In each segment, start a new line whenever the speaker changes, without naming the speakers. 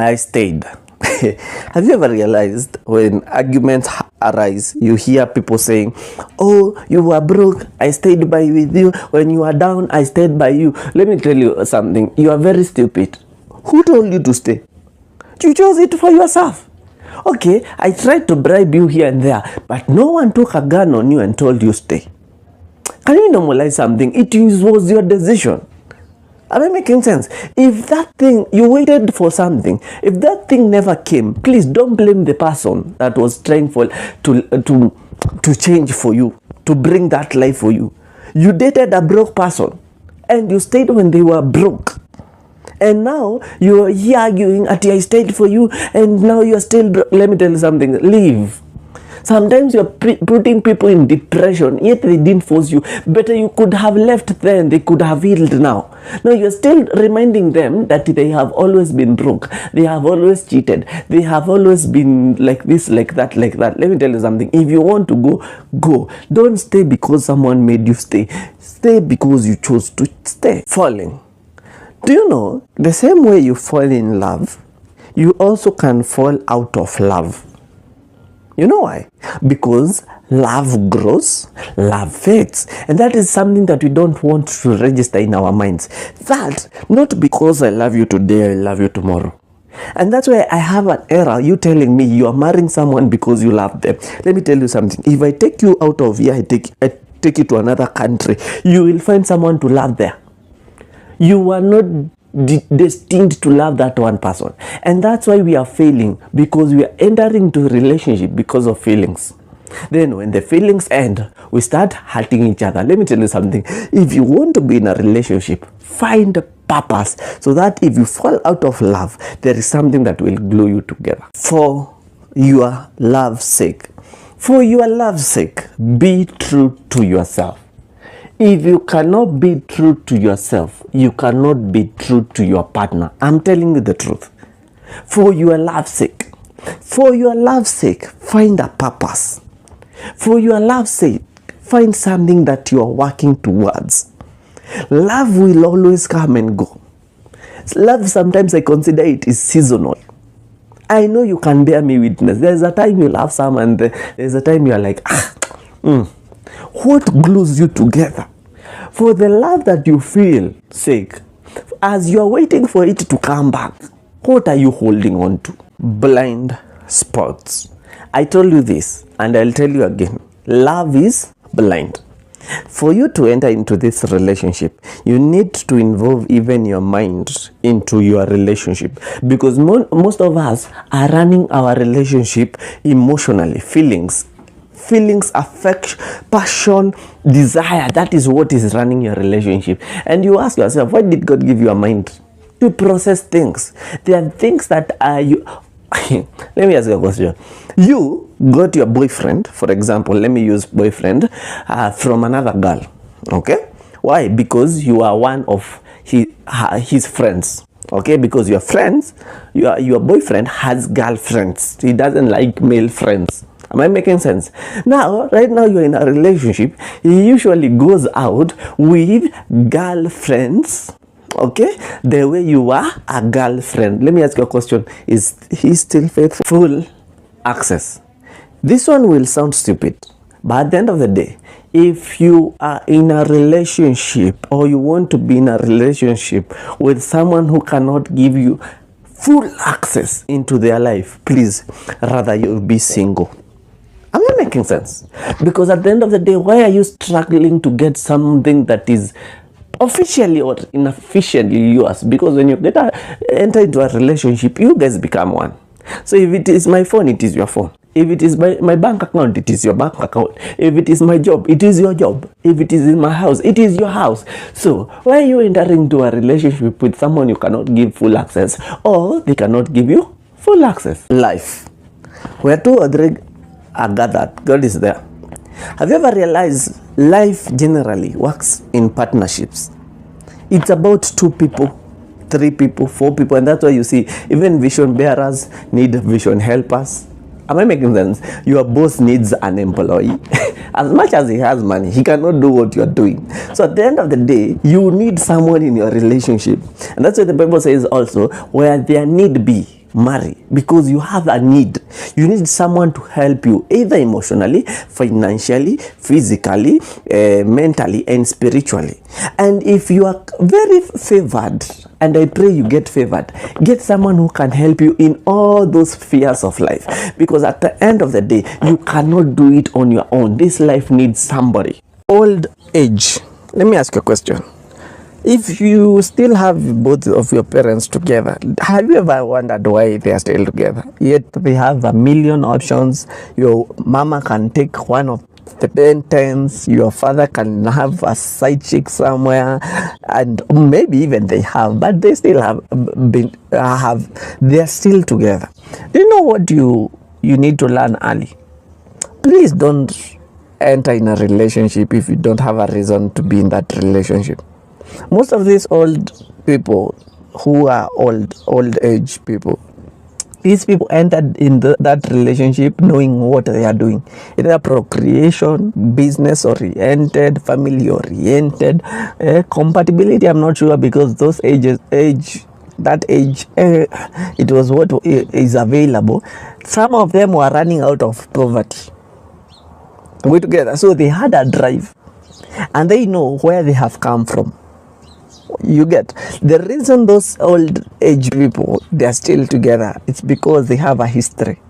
I stayed. Have you ever realized when arguments arise, you hear people saying, "Oh, you were broke, I stayed by with you. When you are down, I stayed by you." Let me tell you something. You are very stupid. Who told you to stay? You chose it for yourself. Okay, I tried to bribe you here and there, but no one took a gun on you and told you stay. Can you normalize something? It was your decision. Am I making sense? If that thing, you waited for something, if that thing never came, please don't blame the person that was trying to change for you, to bring that life for you. You dated a broke person and you stayed when they were broke. And now you're here arguing at I stayed for you and now you're still broke. Let me tell you something. Leave. Sometimes you're putting people in depression, yet they didn't force you. Better you could have left then, they could have healed now. No, you're still reminding them that they have always been broke. They have always cheated. They have always been like this, like that, like that. Let me tell you something. If you want to go, go. Don't stay because someone made you stay. Stay because you chose to stay. Falling. Do you know, the same way you fall in love, you also can fall out of love. You know why? Because love grows, love fades. And that is something that we don't want to register in our minds. That, not because I love you today, I love you tomorrow. And that's why I have an error, you telling me you are marrying someone because you love them. Let me tell you something. If I take you out of here, I take you to another country, you will find someone to love there. You are not destined to love that one person, and that's why we are failing, because we are entering into a relationship because of feelings. Then when the feelings end, we start hurting each other. Let me tell you something. If you want to be in a relationship, find a purpose, so that if you fall out of love, there is something that will glue you together. For your love's sake, be true to yourself. If you cannot be true to yourself, you cannot be true to your partner. I'm telling you the truth. For your love's sake, find a purpose. For your love's sake, find something that you are working towards. Love will always come and go. Love, sometimes I consider it is seasonal. I know you can bear me witness. There's a time you love someone, there's a time you're like, what glues you together? For the love that you feel sake, as you're waiting for it to come back, what are you holding on to? Blind spots. I told you this, and I'll tell you again. Love is blind. For you to enter into this relationship, you need to involve even your mind into your relationship, because most of us are running our relationship emotionally. Feelings, affection, passion, desire. That is what is running your relationship. And you ask yourself, why did God give you a mind? To process things. There are things that are you. Let me ask you a question. You got your boyfriend, for example, let me use boyfriend, from another girl. Okay? Why? Because you are one of his friends. Okay? Because your friends, your boyfriend has girlfriends. He doesn't like male friends. Am I making sense? Now, right now you're in a relationship. He usually goes out with girlfriends. Okay? The way you are a girlfriend. Let me ask you a question. Is he still faithful? Full access. This one will sound stupid, but at the end of the day, if you are in a relationship, or you want to be in a relationship with someone who cannot give you full access into their life, please, rather you be single. Am I making sense? Because at the end of the day, why are you struggling to get something that is officially or unofficially yours? Because when you enter into a relationship, you guys become one. So if it is my phone, it is your phone. If it is my bank account, it is your bank account. If it is my job, it is your job. If it is in my house, it is your house. So why are you entering into a relationship with someone you cannot give full access, or they cannot give you full access? Life, where two or three are gathered, God is there. Have you ever realized life generally works in partnerships? It's about 2 people, 3 people, 4 people, and that's why you see even vision bearers need vision helpers. Am I making sense? Your boss needs an employee. As much as he has money, he cannot do what you're doing. So at the end of the day, you need someone in your relationship. And that's what the Bible says also, where there need be, marry because you have a need. You need someone to help you, either emotionally, financially, physically, mentally, and spiritually. And if you are very favored, and I pray you get favored, get someone who can help you in all those spheres of life, because at the end of the day, you cannot do it on your own. This life needs somebody. Old age. Let me ask you a question. If you still have both of your parents together, have you ever wondered why they are still together? Yet they have a million options. Your mama can take one of the pensions, your father can have a side chick somewhere, and maybe even they have, but they still they're still together. Do you know what you need to learn early? Please don't enter in a relationship if you don't have a reason to be in that relationship. Most of these old people who are old age people, these people entered in that relationship knowing what they are doing, either procreation, business oriented, family oriented, compatibility. I'm not sure, because those it was what is available. Some of them were running out of poverty. We together, so they had a drive, and they know where they have come from. You get the reason those old age people, they are still together. It's because they have a history.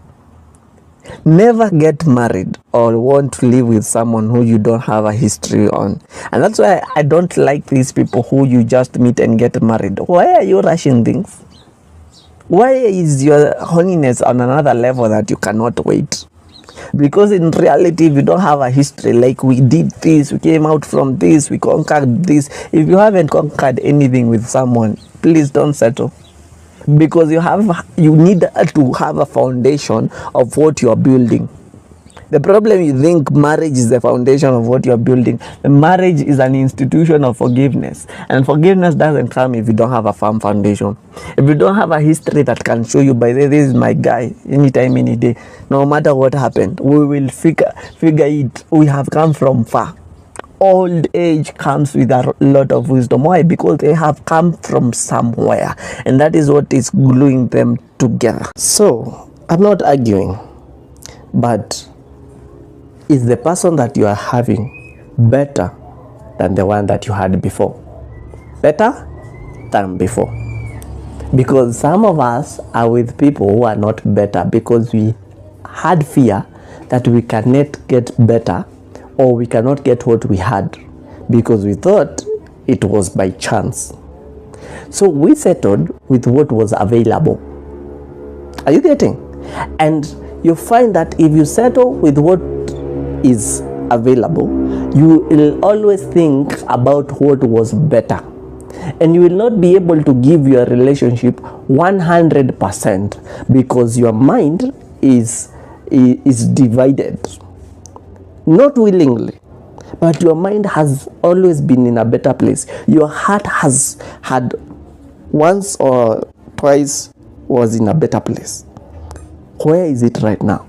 Never get married or want to live with someone who you don't have a history on. And that's why I don't like these people who you just meet and get married. Why are you rushing things? Why is your holiness on another level that you cannot wait? Because in reality, if you don't have a history, like we did this, we came out from this, we conquered this. If you haven't conquered anything with someone, please don't settle. Because you need to have a foundation of what you are building. The problem, you think marriage is the foundation of what you are building. The marriage is an institution of forgiveness. And forgiveness doesn't come if you don't have a firm foundation. If you don't have a history that can show you, by the way, this is my guy, anytime, any day, no matter what happened, we will figure it. We have come from far. Old age comes with a lot of wisdom. Why? Because they have come from somewhere. And that is what is gluing them together. So, I'm not arguing, but is the person that you are having better than the one that you had before? Better than before? Because some of us are with people who are not better because we had fear that we cannot get better, or we cannot get what we had, because we thought it was by chance. So we settled with what was available. Are you getting? And you find that if you settle with what is available, you will always think about what was better, and you will not be able to give your relationship 100% because your mind is divided, not willingly, but your mind has always been in a better place. Your heart has had once or twice was in a better place. Where is it right now?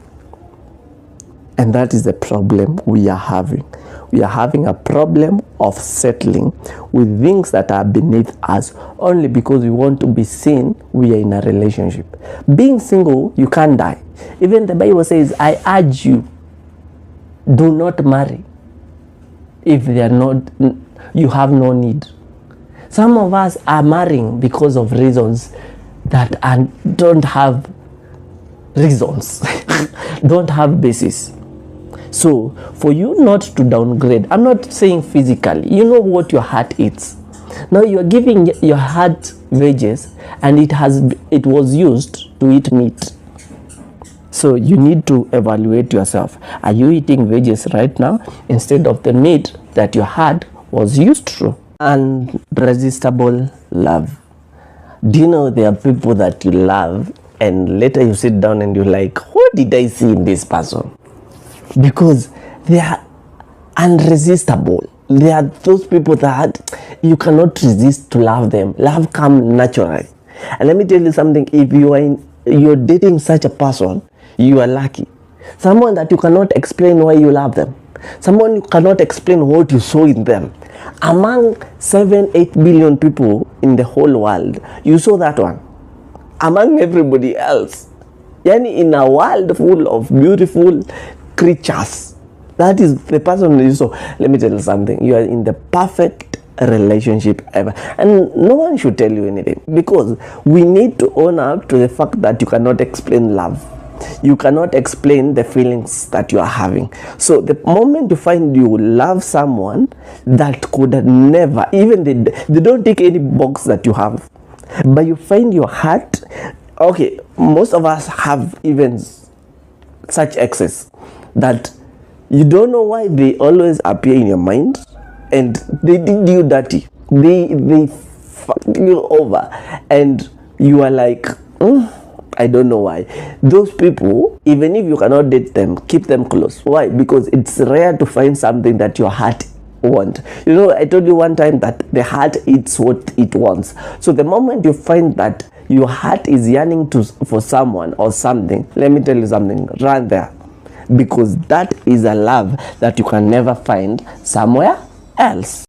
And that is the problem we are having. We are having a problem of settling with things that are beneath us only because we want to be seen we are in a relationship. Being single, you can't die. Even the Bible says, I urge you, do not marry if they are not, you have no need. Some of us are marrying because of reasons that don't have reasons, don't have basis. So, for you not to downgrade, I'm not saying physically, you know what your heart eats. Now you are giving your heart wages, and it was used to eat meat. So you need to evaluate yourself. Are you eating veggies right now instead of the meat that your heart was used to? Unresistible love. Do you know there are people that you love, and later you sit down and you're like, what did I see in this person? Because they are unresistible. They are those people that you cannot resist to love them. Love comes naturally. And let me tell you something, if you're dating such a person, you are lucky. Someone that you cannot explain why you love them. Someone you cannot explain what you saw in them. Among 7-8 billion people in the whole world, you saw that one. among everybody else. Yani, in a world full of beautiful creatures, that is the person you saw. Let me tell you something. You are in the perfect relationship ever, and no one should tell you anything, because we need to own up to the fact that you cannot explain love. You cannot explain the feelings that you are having. So the moment you find you love someone that could never, even they don't take any box that you have, but you find your heart. Okay, most of us have even such exes that you don't know why they always appear in your mind, and they did you dirty. They fucked you over, and you are like, I don't know why. Those people, even if you cannot date them, keep them close. Why? Because it's rare to find something that your heart want. You know, I told you one time that the heart eats what it wants. So the moment you find that your heart is yearning for someone or something, let me tell you something, run there, because that is a love that you can never find somewhere else.